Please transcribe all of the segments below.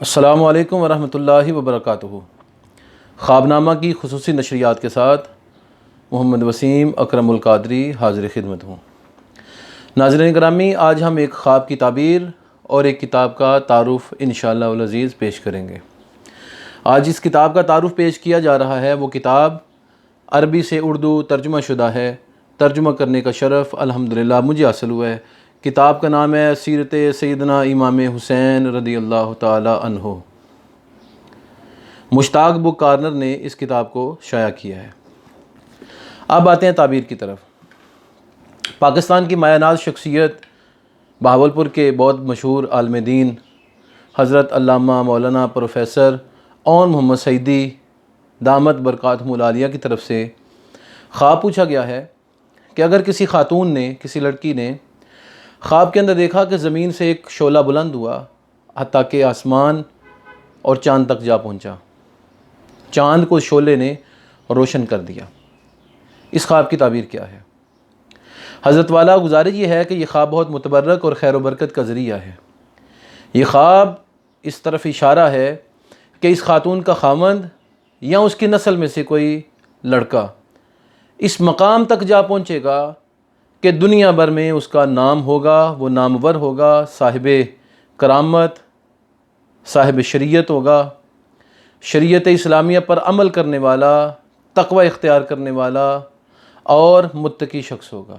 السلام علیکم ورحمۃ اللہ وبرکاتہ۔ خوابنامہ کی خصوصی نشریات کے ساتھ محمد وسیم اکرم القادری حاضر خدمت ہوں۔ ناظرین گرامی، آج ہم ایک خواب کی تعبیر اور ایک کتاب کا تعارف انشاءاللہ العزیز پیش کریں گے۔ آج اس کتاب کا تعارف پیش کیا جا رہا ہے، وہ کتاب عربی سے اردو ترجمہ شدہ ہے۔ ترجمہ کرنے کا شرف الحمدللہ مجھے حاصل ہوا ہے۔ کتاب کا نام ہے سیرت سیدنا امام حسین رضی اللہ تعالی عنہ۔ مشتاق بک کارنر نے اس کتاب کو شائع کیا ہے۔ اب آتے ہیں تعبیر کی طرف۔ پاکستان کی مایہ ناز شخصیت، بہاولپور کے بہت مشہور عالم دین حضرت علامہ مولانا پروفیسر اون محمد سعیدی دامت برکاتہم العالیہ کی طرف سے خواب پوچھا گیا ہے کہ اگر کسی خاتون نے، کسی لڑکی نے خواب کے اندر دیکھا کہ زمین سے ایک شعلہ بلند ہوا حتیٰ کہ آسمان اور چاند تک جا پہنچا، چاند کو شعلے نے روشن کر دیا، اس خواب کی تعبیر کیا ہے؟ حضرت والا گزارش یہ ہے کہ یہ خواب بہت متبرک اور خیر و برکت کا ذریعہ ہے۔ یہ خواب اس طرف اشارہ ہے کہ اس خاتون کا خاوند یا اس کی نسل میں سے کوئی لڑکا اس مقام تک جا پہنچے گا کہ دنیا بھر میں اس کا نام ہوگا، وہ نامور ہوگا، صاحب کرامت، صاحب شریعت ہوگا، شریعت اسلامیہ پر عمل کرنے والا، تقوی اختیار کرنے والا اور متقی شخص ہوگا۔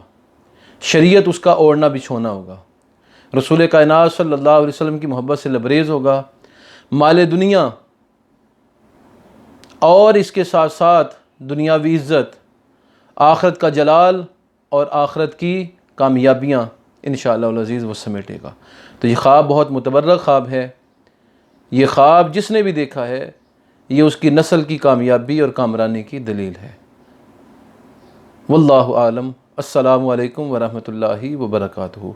شریعت اس کا اوڑھنا بچھونا ہوگا، رسول کائنات صلی اللہ علیہ وسلم کی محبت سے لبریز ہوگا، مال دنیا اور اس کے ساتھ ساتھ دنیاوی عزت، آخرت کا جلال اور آخرت کی کامیابیاں انشاءاللہ العزیز وہ سمیٹے گا۔ تو یہ خواب بہت متبرک خواب ہے۔ یہ خواب جس نے بھی دیکھا ہے، یہ اس کی نسل کی کامیابی اور کامرانی کی دلیل ہے۔ واللہ اعلم۔ السلام علیکم ورحمۃ اللہ وبرکاتہ۔